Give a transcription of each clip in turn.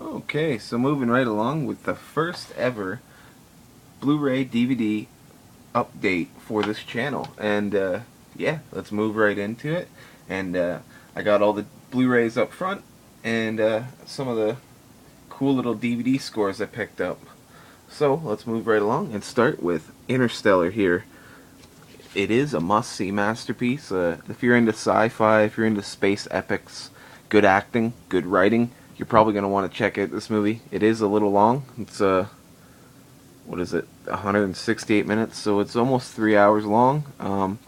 Okay, so moving right along with the first ever Blu-ray DVD update for this channel. And yeah, let's move right into it. And I got all the Blu-rays up front and some of the cool little DVD scores I picked up. So let's move right along and start with Interstellar here. It is a must-see masterpiece. If you're into sci-fi, if you're into space epics, good acting, good writing, you're probably going to want to check out this movie. It is a little long. It's what is it, 168 minutes, so it's almost 3 hours long.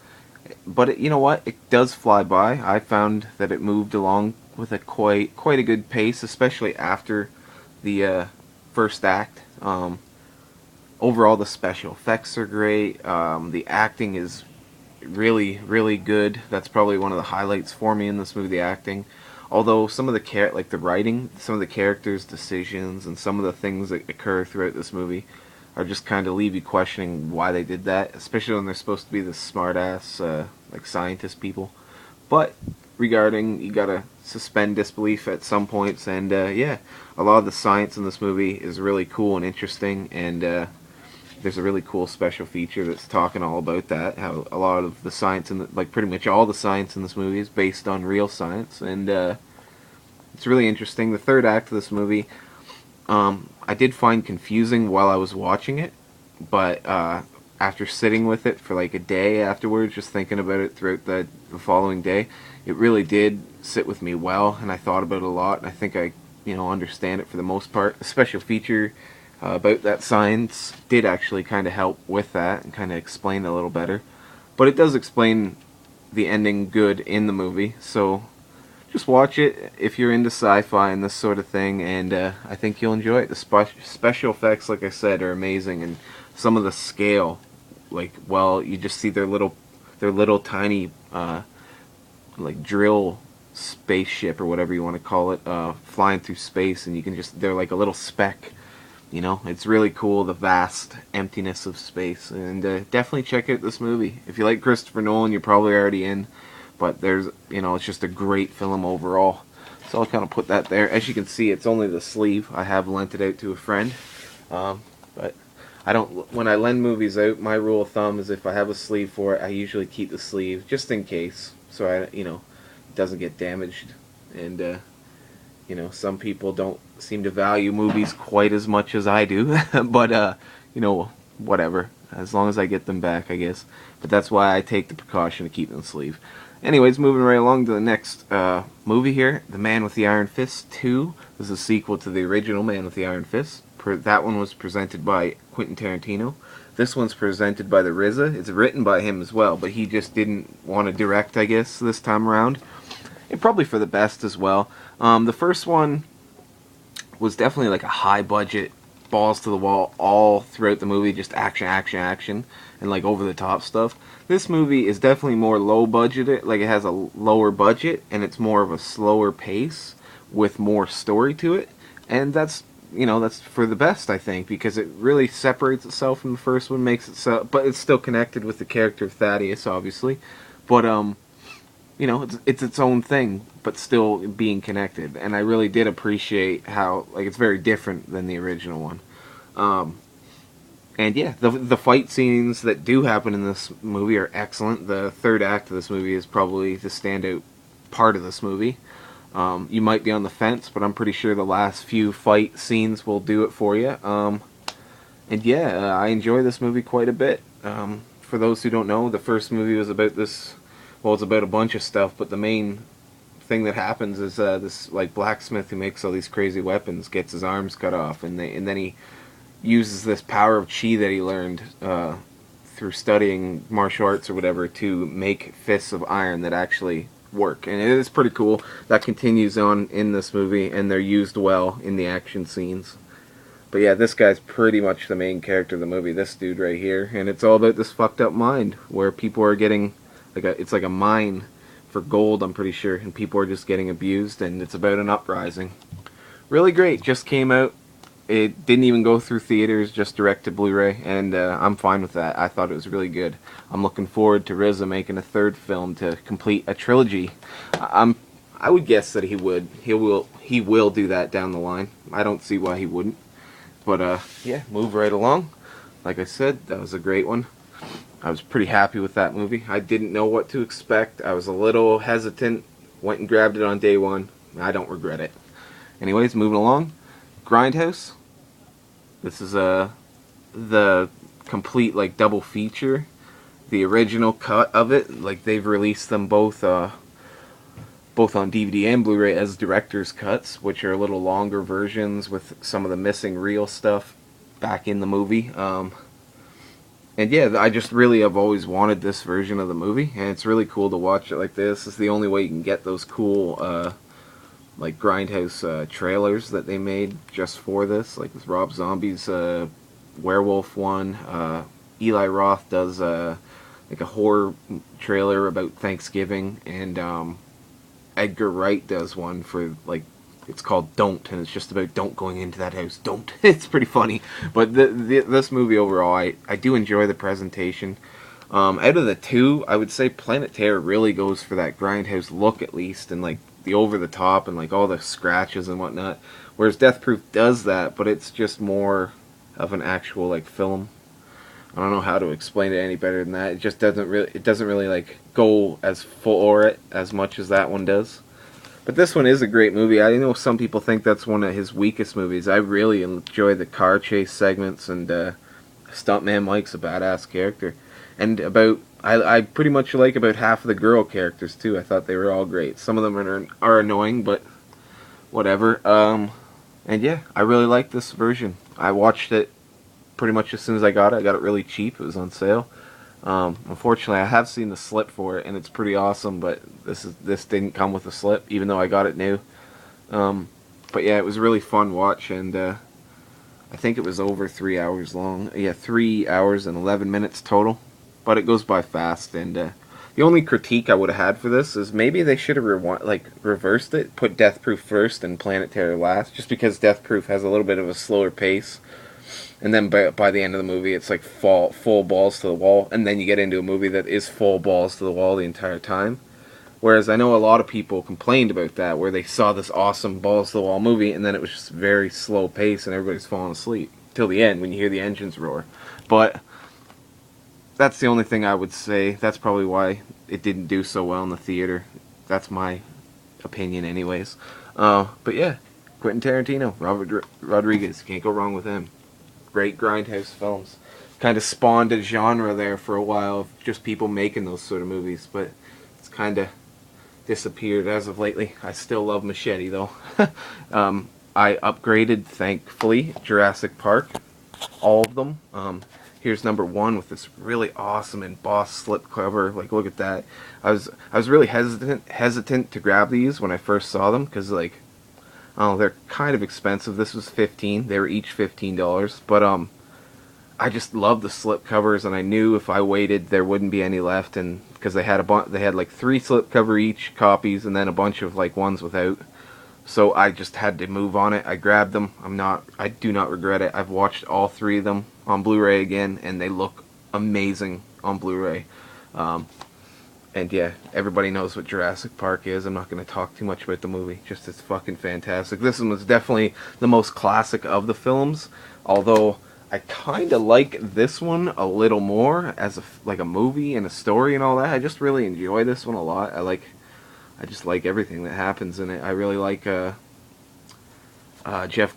But you know what? It does fly by. I found that it moved along with a quite a good pace, especially after the first act. Overall, the special effects are great. The acting is really good. That's probably one of the highlights for me in this movie, the acting. Although some of the like the writing, some of the characters' decisions, and some of the things that occur throughout this movie are just kind of leave you questioning why they did that, especially when they're supposed to be the smart-ass like scientist people. But regarding, you gotta suspend disbelief at some points, and yeah, a lot of the science in this movie is really cool and interesting, and there's a really cool special feature that's talking all about that, how a lot of the science, like pretty much all the science in this movie is based on real science, and it's really interesting. The third act of this movie, I did find confusing while I was watching it, but after sitting with it for like a day afterwards, just thinking about it throughout the following day, it really did sit with me well, and I thought about it a lot, and I think I, understand it for the most part. A special feature about that science did actually kind of help with that and kind of explain it a little better. But it does explain the ending good in the movie, so just watch it if you're into sci-fi and this sort of thing, and I think you'll enjoy it. The special effects, like I said, are amazing, and some of the scale, like, well, you just see their little tiny like drill spaceship or whatever you want to call it, flying through space, and you can just, they're like a little speck. It's really cool, the vast emptiness of space, and definitely check out this movie. If you like Christopher Nolan, you're probably already in, but there's, it's just a great film overall. So I'll kind of put that there. As you can see, it's only the sleeve. I have lent it out to a friend, but I don't, when I lend movies out, my rule of thumb is if I have a sleeve for it, I usually keep the sleeve, just in case, so it doesn't get damaged, and some people don't seem to value movies quite as much as I do, but, whatever. As long as I get them back, I guess. But that's why I take the precaution to keep them in the sleeve. Anyways, moving right along to the next movie here, The Man with the Iron Fist 2. This is a sequel to the original Man with the Iron Fist. That one was presented by Quentin Tarantino. This one's presented by the RZA. It's written by him as well, but he just didn't want to direct, I guess, this time around. And probably for the best as well. The first one was definitely like a high budget, balls to the wall all throughout the movie, just action, and like over the top stuff. This movie is definitely more low budgeted, like it has a lower budget, and it's more of a slower pace with more story to it, and that's for the best, I think, because it really separates itself from the first one, makes it so, but it's still connected with the character of Thaddeus, obviously, but it's its own thing, but still being connected. And I really did appreciate how, like, it's very different than the original one. And yeah, the fight scenes that do happen in this movie are excellent. The third act of this movie is probably the standout part of this movie. You might be on the fence, but I'm pretty sure the last few fight scenes will do it for you. And yeah, I enjoy this movie quite a bit. For those who don't know, the first movie was about this. Well, it's about a bunch of stuff, but the main thing that happens is this like blacksmith who makes all these crazy weapons gets his arms cut off, and then he uses this power of chi that he learned through studying martial arts or whatever to make fists of iron that actually work, and it is pretty cool. That continues on in this movie, and they're used well in the action scenes. But yeah, this guy's pretty much the main character of the movie, this dude right here, and it's all about this fucked up mind where people are getting it's like a mine for gold, I'm pretty sure, and people are just getting abused, and it's about an uprising. Really great, just came out. It didn't even go through theaters, just direct to Blu-ray, and I'm fine with that. I thought it was really good. I'm looking forward to RZA making a third film to complete a trilogy. I would guess that he would. He will do that down the line. I don't see why he wouldn't. But yeah, move right along. Like I said, that was a great one. I was pretty happy with that movie. I didn't know what to expect. I was a little hesitant. Went and grabbed it on day one. I don't regret it. Anyways, moving along. Grindhouse. This is the complete like double feature. The original cut of it, like they've released them both both on DVD and Blu-ray as director's cuts, which are a little longer versions with some of the missing reel stuff back in the movie. And yeah, I just really have always wanted this version of the movie, and it's really cool to watch it like this. It's the only way you can get those cool like Grindhouse trailers that they made just for this, like with Rob Zombie's werewolf one. Eli Roth does like a horror trailer about Thanksgiving, and Edgar Wright does one for like, it's called Don't, and it's just about don't going into that house. Don't. It's pretty funny. But this movie overall, I do enjoy the presentation. Out of the two, I would say Planet Terror really goes for that Grindhouse look at least, and like the over the top and like all the scratches and whatnot. Whereas Death Proof does that, but it's just more of an actual like film. I don't know how to explain it any better than that. It just doesn't really like go as for it as much as that one does. But this one is a great movie. I know some people think that's one of his weakest movies. I really enjoy the car chase segments, and Stuntman Mike's a badass character. And I pretty much like about half of the girl characters too. I thought they were all great. Some of them are annoying, but whatever. And yeah, I really like this version. I watched it pretty much as soon as I got it. I got it really cheap. It was on sale. Unfortunately, I have seen the slip for it, and it's pretty awesome. But this didn't come with a slip, even though I got it new. But yeah, it was a really fun watch, and I think it was over 3 hours long. Yeah, 3 hours and 11 minutes total. But it goes by fast. And the only critique I would have had for this is maybe they should have reversed it, put Death Proof first and Planet Terror last, just because Death Proof has a little bit of a slower pace. And then by the end of the movie, it's like full balls to the wall. And then you get into a movie that is full balls to the wall the entire time. Whereas I know a lot of people complained about that, where they saw this awesome balls to the wall movie, and then it was just very slow pace, and everybody's falling asleep till the end when you hear the engines roar. But that's the only thing I would say. That's probably why it didn't do so well in the theater. That's my opinion, anyways. But yeah, Quentin Tarantino, Robert Rodriguez, can't go wrong with him. Great Grindhouse films. Kind of spawned a genre there for a while of just people making those sort of movies, but it's kind of disappeared as of lately. I still love Machete though. I upgraded, thankfully, Jurassic Park, all of them. Here's number 1 with this really awesome embossed slipcover. Like, look at that. I was really hesitant to grab these when I first saw them, because like, oh, they're kind of expensive. This was $15. They were each $15. But I just love the slipcovers, and I knew if I waited, there wouldn't be any left. And because they had like 3 slipcover each copies, and then a bunch of like ones without. So I just had to move on it. I grabbed them. I do not regret it. I've watched all 3 of them on Blu-ray again, and they look amazing on Blu-ray. And yeah, everybody knows what Jurassic Park is. I'm not going to talk too much about the movie. Just it's fucking fantastic. This one was definitely the most classic of the films. Although I kind of like this one a little more as a movie and a story and all that. I just really enjoy this one a lot. I just like everything that happens in it. I really like Jeff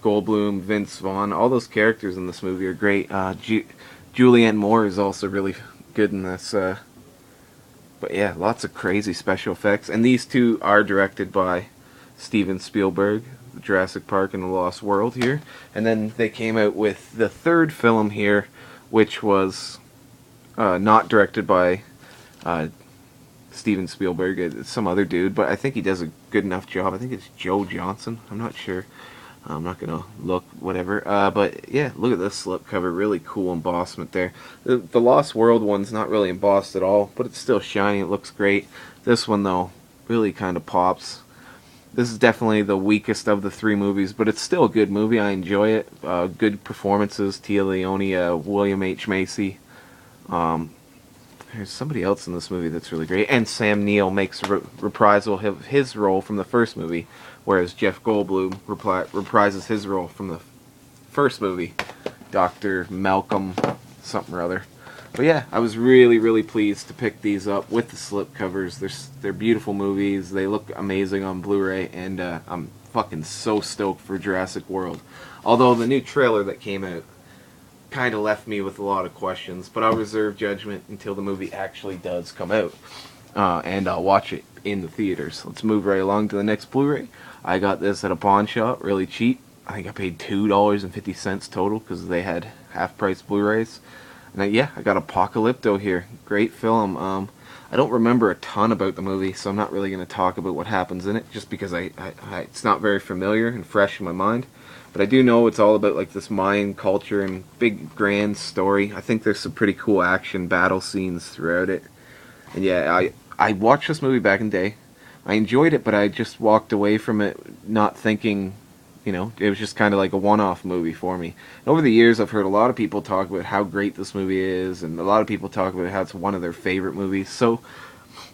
Goldblum, Vince Vaughn. All those characters in this movie are great. Julianne Moore is also really good in this. But yeah, lots of crazy special effects. And these two are directed by Steven Spielberg, Jurassic Park and the Lost World here. And then they came out with the 3rd film here, which was not directed by Steven Spielberg. It's some other dude, but I think he does a good enough job. I think it's Joe Johnson. I'm not sure. I'm not going to look, whatever. But yeah, look at this slipcover. Really cool embossment there. The Lost World one's not really embossed at all, but it's still shiny. It looks great. This one, though, really kind of pops. This is definitely the weakest of the 3 movies, but it's still a good movie. I enjoy it. Good performances. Tia Leone, William H. Macy. There's somebody else in this movie that's really great, and Sam Neill makes a reprisal of his role from the first movie, whereas Jeff Goldblum reprises his role from the first movie, Dr. Malcolm something or other. But yeah, I was really, really pleased to pick these up with the slipcovers. They're beautiful movies. They look amazing on Blu-ray, and I'm fucking so stoked for Jurassic World. Although the new trailer that came out kind of left me with a lot of questions, but I'll reserve judgment until the movie actually does come out, and I'll watch it in the theaters. Let's move right along to the next Blu-ray. I got this at a pawn shop, really cheap. I think I paid $2.50 total because they had half-price Blu-rays. And yeah, I got Apocalypto here. Great film. I don't remember a ton about the movie, so I'm not really going to talk about what happens in it, just because it's not very familiar and fresh in my mind. But I do know it's all about like this Mayan culture and big grand story. I think there's some pretty cool action battle scenes throughout it. And yeah, I watched this movie back in the day. I enjoyed it, but I just walked away from it not thinking, it was just kind of like a one-off movie for me. And over the years, I've heard a lot of people talk about how great this movie is, and a lot of people talk about how it's one of their favorite movies. So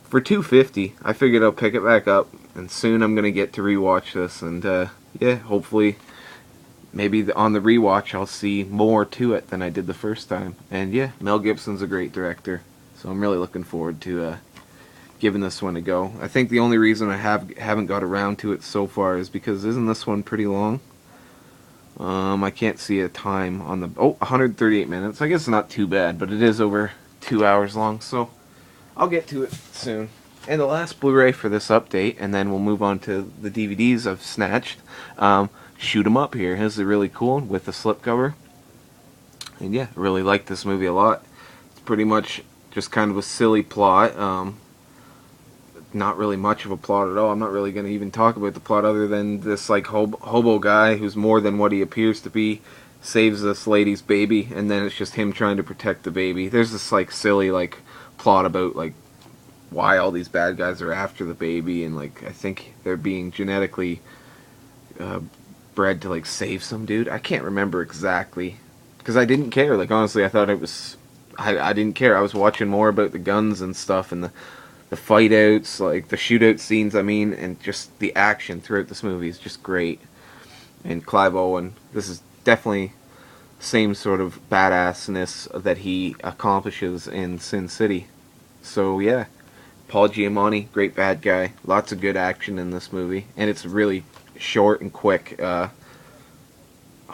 for $2.50, I figured I'll pick it back up, and soon I'm gonna get to rewatch this. And yeah, hopefully, maybe on the rewatch, I'll see more to it than I did the first time. And yeah, Mel Gibson's a great director, so I'm really looking forward to giving this one a go. I think the only reason I haven't got around to it so far is because isn't this one pretty long? I can't see a time on the 138 minutes. I guess it's not too bad, but it is over 2 hours long, so I'll get to it soon. And the last Blu-ray for this update, and then we'll move on to the DVDs I've snatched. Shoot 'em Up here. This is really cool with the slipcover. And yeah, I really like this movie a lot. It's pretty much just kind of a silly plot. Not really much of a plot at all. I'm not really going to even talk about the plot other than this like hobo guy who's more than what he appears to be saves this lady's baby, and then it's just him trying to protect the baby. There's this like silly like plot about like why all these bad guys are after the baby, and like I think they're being genetically bred to like save some dude. I can't remember exactly because I didn't care. Like honestly, I thought it was I didn't care. I was watching more about the guns and stuff and the fight outs, like the shootout scenes, and just the action throughout this movie is just great. And Clive Owen, this is definitely same sort of badassness that he accomplishes in Sin City. So yeah, Paul Giamatti, great bad guy. Lots of good action in this movie, and it's really short and quick. 1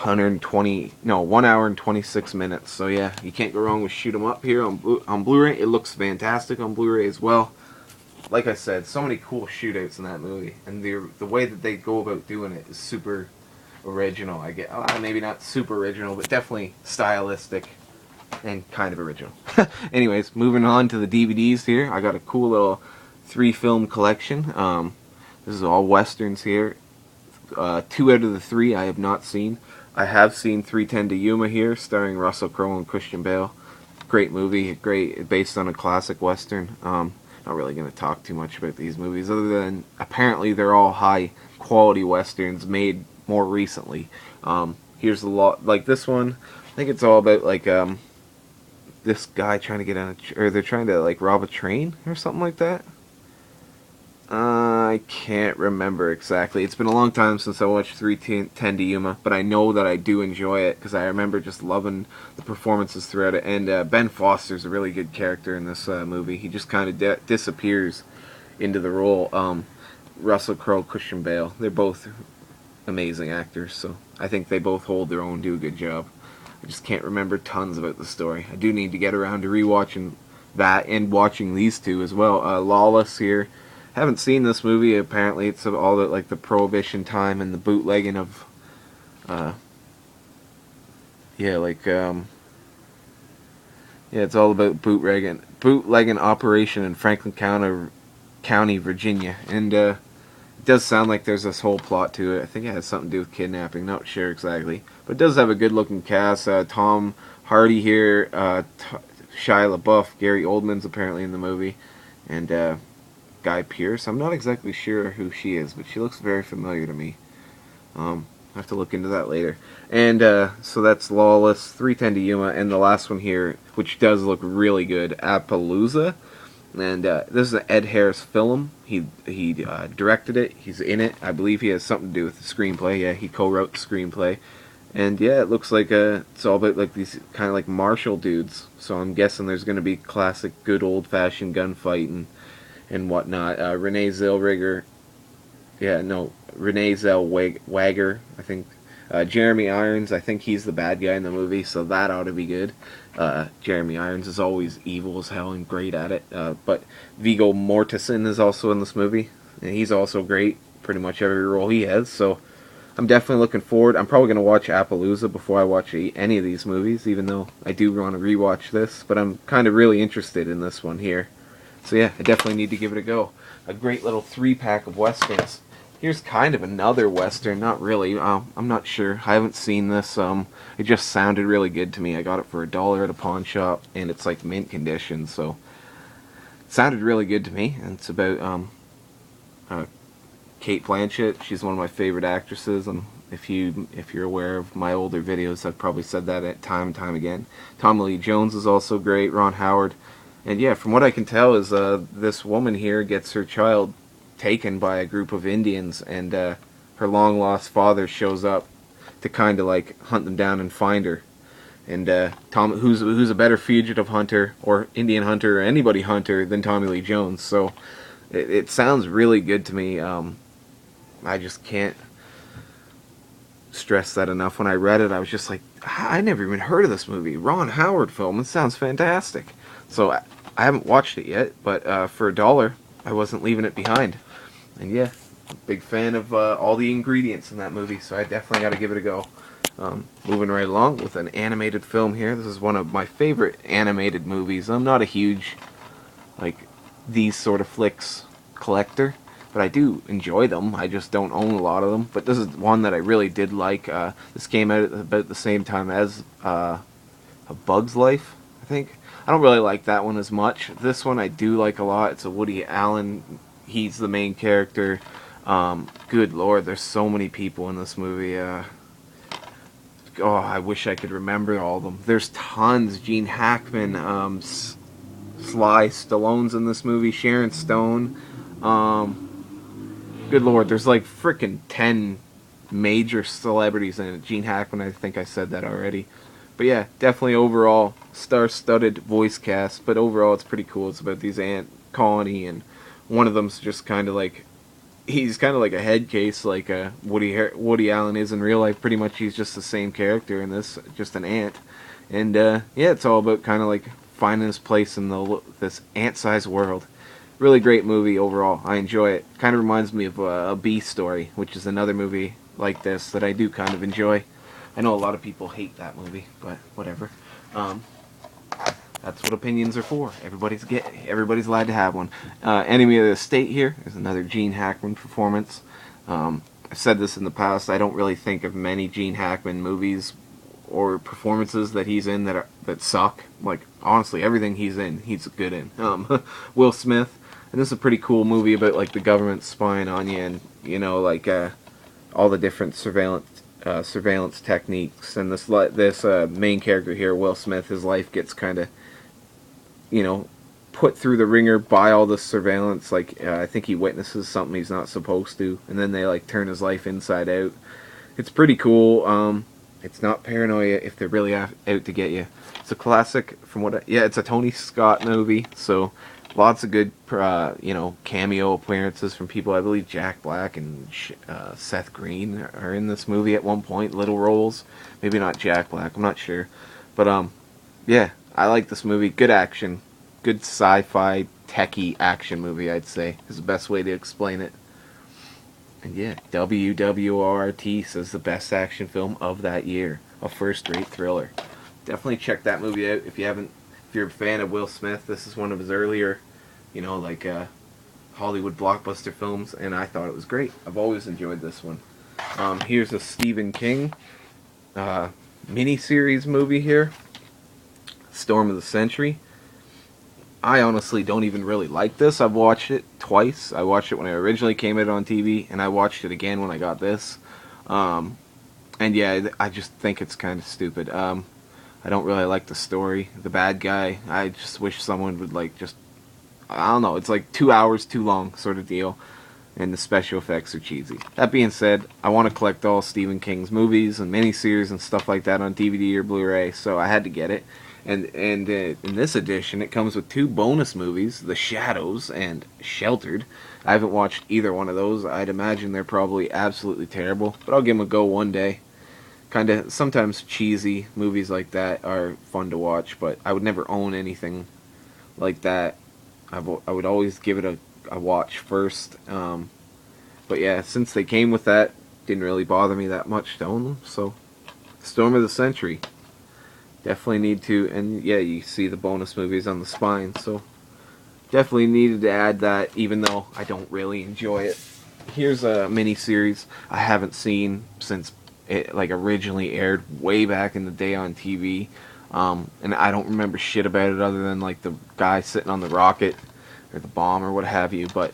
hour and 26 minutes. So yeah, you can't go wrong with Shoot 'em Up here on Blu-ray. It looks fantastic on Blu-ray as well. Like I said, so many cool shootouts in that movie, and the way that they go about doing it is super original. I get maybe not super original, but definitely stylistic and kind of original. Anyways, moving on to the DVDs here. I got a cool little 3-film collection. This is all westerns here. 2 out of the 3 I have not seen. I have seen 3:10 to Yuma here, starring Russell Crowe and Christian Bale. Great movie, based on a classic western. Not really going to talk too much about these movies, other than apparently they're all high quality westerns made more recently. Here's a lot like this one. I think it's all about like this guy trying to get on or they're trying to like rob a train or something like that. I can't remember exactly. It's been a long time since I watched 3:10 to Yuma, but I know that I do enjoy it because I remember just loving the performances throughout it. And Ben Foster's a really good character in this movie. He just kind of disappears into the role. Russell Crowe, Christian Bale, they're both amazing actors, so I think they both hold their own, do a good job. I just can't remember tons about the story. I do need to get around to rewatching that and watching these two as well. Lawless here. Haven't seen this movie. Apparently, it's all the like the Prohibition time and the bootlegging of, it's all about bootlegging operation in Franklin County, Virginia, and it does sound like there's this whole plot to it. I think it has something to do with kidnapping. Not sure exactly, but it does have a good-looking cast. Tom Hardy here, Shia LaBeouf, Gary Oldman's apparently in the movie, and Guy Pearce. I'm not exactly sure who she is, but she looks very familiar to me. I have to look into that later. And so that's Lawless, 310 to Yuma, and the last one here, which does look really good, Appaloosa. And this is an Ed Harris film. He directed it. He's in it. I believe he has something to do with the screenplay. Yeah, he co-wrote the screenplay. And yeah, it looks like it's all about like these kind of like martial dudes. So I'm guessing there's going to be classic, good old-fashioned gunfighting and whatnot. Renee Zellweger, Renee Zellweger, I think. Jeremy Irons, I think he's the bad guy in the movie, so that ought to be good. Jeremy Irons is always evil as hell and great at it. But Viggo Mortensen is also in this movie, and he's also great, pretty much every role he has. So I'm definitely looking forward. I'm probably going to watch Appaloosa before I watch any of these movies, even though I do want to rewatch this. But I'm kind of really interested in this one here. So yeah, I definitely need to give it a go. A great little 3-pack of Westerns. Here's kind of another Western, not really, I'm not sure, I haven't seen this, it just sounded really good to me. I got it for $1 at a pawn shop, and it's like mint condition, so it sounded really good to me. And it's about Cate Blanchett. She's one of my favorite actresses, and if you're aware of my older videos, I've probably said that at time and time again. Tommy Lee Jones is also great, Ron Howard, and yeah, from what I can tell is this woman here gets her child taken by a group of Indians, and her long lost father shows up to kind of like hunt them down and find her. And who's a better fugitive hunter or Indian hunter or anybody hunter than Tommy Lee Jones? So it sounds really good to me. I just can't stress that enough. When I read it, I was just like, I never even heard of this movie. Ron Howard film. It sounds fantastic. So I haven't watched it yet, but for $1, I wasn't leaving it behind. And yeah, big fan of all the ingredients in that movie, so I definitely got to give it a go. Moving right along with an animated film here. This is one of my favorite animated movies. I'm not a huge, like, these sort of flicks collector, but I do enjoy them. I just don't own a lot of them. But this is one that I really did like. This came out at about the same time as A Bug's Life, I think. I don't really like that one as much. This one I do like a lot. It's a Woody Allen. He's the main character. Good lord, there's so many people in this movie. I wish I could remember all of them. There's tons. Gene Hackman, Sly Stallone's in this movie. Sharon Stone. Good lord, there's like frickin' 10 major celebrities in it. Gene Hackman, I think I said that already. But yeah, definitely overall star-studded voice cast. But overall, it's pretty cool. It's about these ant colony, and one of them's just kind of like, he's kind of like a head case, like Woody Allen is in real life. Pretty much, he's just the same character in this, just an ant. And yeah, it's all about kind of like finding his place in this ant-sized world. Really great movie overall. I enjoy it. Kind of reminds me of A Bee Story, which is another movie like this that I do kind of enjoy. I know a lot of people hate that movie, but whatever. That's what opinions are for. Everybody's allowed to have one. Enemy of the State here is another Gene Hackman performance. I've said this in the past. I don't really think of many Gene Hackman movies or performances that he's in that suck. Like, honestly, everything he's in, he's good in. Will Smith, and this is a pretty cool movie about like the government spying on you, and like all the different surveillance techniques. And this main character here, Will Smith, his life gets kind of put through the ringer by all this surveillance. Like I think he witnesses something he's not supposed to, and then they like turn his life inside out. It's pretty cool. It's not paranoia if they're really out to get you. It's a classic it's a Tony Scott movie, so lots of good cameo appearances from people. I believe Jack Black and Seth Green are in this movie at one point, little roles. Maybe not Jack Black, I'm not sure. But yeah, I like this movie. Good action. Good sci-fi, techie action movie, I'd say, is the best way to explain it. And yeah, WWRT says the best action film of that year. A first-rate thriller. Definitely check that movie out if you're a fan of Will Smith. This is one of his earlier, Hollywood blockbuster films, and I thought it was great. I've always enjoyed this one. Here's a Stephen King miniseries movie here. Storm of the Century. I honestly don't even really like this. I've watched it twice. I watched it when it originally came out on TV, and I watched it again when I got this. And yeah, I just think it's kind of stupid. I don't really like the story. The bad guy, I just wish someone would like just, I don't know, it's like 2 hours too long sort of deal. And the special effects are cheesy. That being said, I want to collect all Stephen King's movies and miniseries and stuff like that on DVD or Blu-ray, so I had to get it. And in this edition, it comes with 2 bonus movies, The Shadows and Sheltered. I haven't watched either one of those. I'd imagine they're probably absolutely terrible, but I'll give them a go one day. Kind of sometimes cheesy movies like that are fun to watch, but I would never own anything like that. I would always give it a watch first. But yeah, since they came with that, didn't really bother me that much to own them. So, Storm of the Century, definitely need to. And yeah, you see the bonus movies on the spine, so definitely needed to add that, even though I don't really enjoy it. Here's a mini series I haven't seen since it like originally aired way back in the day on TV. And I don't remember shit about it other than like the guy sitting on the rocket or the bomb or what have you. But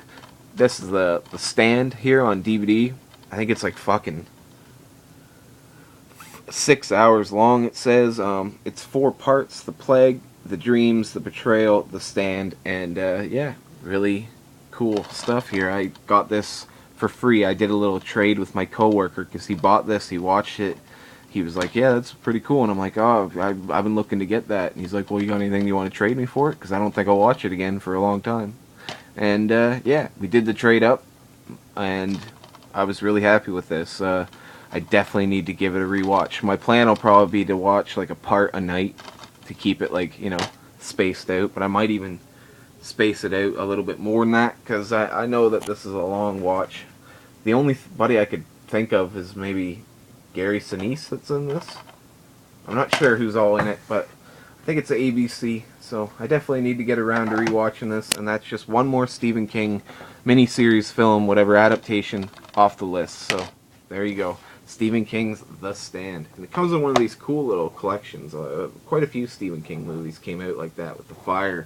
this is the Stand here on DVD. I think it's like fucking 6 hours long. It says it's 4 parts: the plague, the dreams, the betrayal, the stand, and yeah, really cool stuff here. I got this for free. I did a little trade with my coworker because he bought this. He watched it. He was like, yeah, that's pretty cool. And I'm like, oh, I've been looking to get that. And he's like, well, you got anything you want to trade me for it? Because I don't think I'll watch it again for a long time. And yeah, we did the trade up, and I was really happy with this. I definitely need to give it a rewatch. My plan will probably be to watch like a part a night to keep it like, you know, spaced out. But I might even space it out a little bit more than that because I know that this is a long watch. The only buddy I could think of is maybe Gary Sinise that's in this. I'm not sure who's all in it, but I think it's a ABC, so I definitely need to get around to rewatching this, and that's just one more Stephen King miniseries film, whatever adaptation, off the list. So there you go, Stephen King's The Stand, and it comes in one of these cool little collections. Quite a few Stephen King movies came out like that with the fire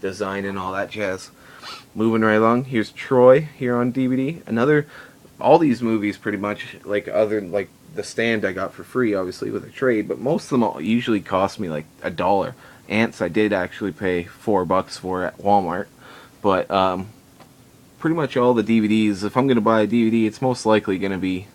design and all that jazz. Moving right along, here's Troy here on DVD. All these movies pretty much, like other like The Stand I got for free, obviously with a trade, but most of them all usually cost me like $1. Ants I did actually pay $4 for at Walmart, but pretty much all the DVDs, if I'm going to buy a DVD, it's most likely going to be,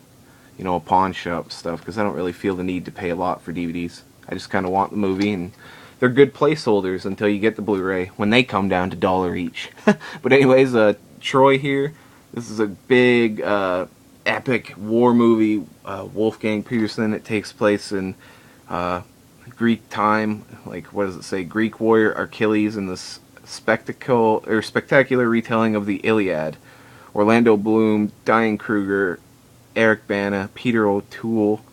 you know, a pawn shop stuff, because I don't really feel the need to pay a lot for DVDs. I just kind of want the movie, and they're good placeholders until you get the Blu-ray, when they come down to $1 each. But anyways, Troy here. This is a big, epic war movie. Wolfgang Peterson. It takes place in Greek time. Like, what does it say? Greek warrior Achilles in this spectacular retelling of the Iliad. Orlando Bloom, Diane Kruger, Eric Bana, Peter O'Toole.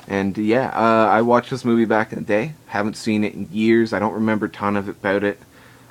And yeah, I watched this movie back in the day. Haven't seen it in years. I don't remember a ton of it about it,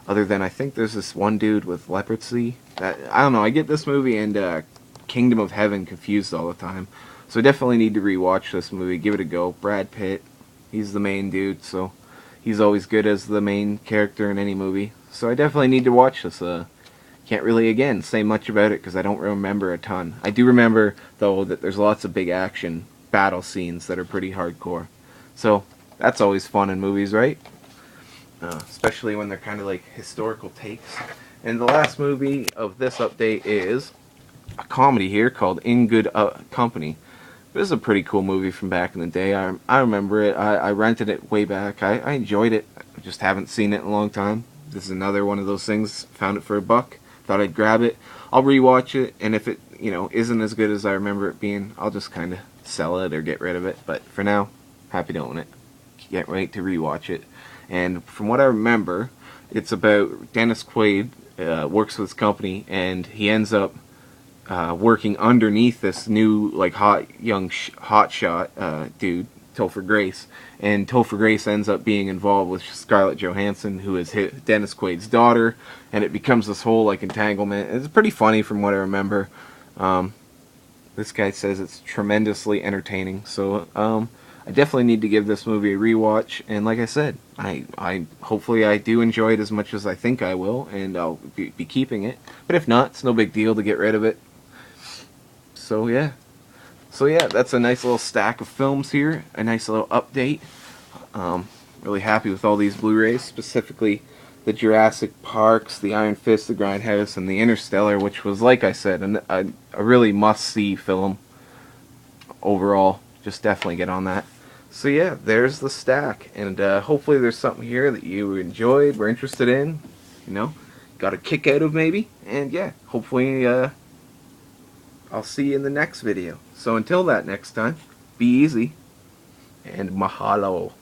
other than I think there's this one dude with leprosy. I don't know, I get this movie and Kingdom of Heaven confused all the time. So I definitely need to rewatch this movie, give it a go. Brad Pitt, he's the main dude, so he's always good as the main character in any movie. So I definitely need to watch this. Can't really, again, say much about it because I don't remember a ton. I do remember, though, that there's lots of big action battle scenes that are pretty hardcore. So that's always fun in movies, right? Especially when they're kind of like historical takes. And the last movie of this update is a comedy here called In Good Company. This is a pretty cool movie from back in the day. I remember it. I rented it way back. I enjoyed it. I just haven't seen it in a long time. This is another one of those things. Found it for $1. Thought I'd grab it. I'll rewatch it, and if it, you know, isn't as good as I remember it being, I'll just kind of sell it or get rid of it. But for now, happy to own it. Can't wait to rewatch it. And from what I remember, it's about Dennis Quaid works for this company, and he ends up working underneath this new, like, hotshot dude, Topher Grace. And Topher Grace ends up being involved with Scarlett Johansson, who is Dennis Quaid's daughter, and it becomes this whole, like, entanglement. It's pretty funny from what I remember. This guy says it's tremendously entertaining, so I definitely need to give this movie a rewatch. And like I said, I hopefully I do enjoy it as much as I think I will, and I'll be keeping it. But if not, it's no big deal to get rid of it. So yeah, So yeah, that's a nice little stack of films here. A nice little update. Really happy with all these Blu-rays, specifically the Jurassic Parks, the Iron Fist, the Grindhouse, and the Interstellar, which was, like I said, a really must-see film overall. Just definitely get on that. So yeah, there's the stack, and hopefully there's something here that you enjoyed, were interested in, you know, got a kick out of maybe, and yeah, hopefully I'll see you in the next video. So until that next time, be easy, and mahalo.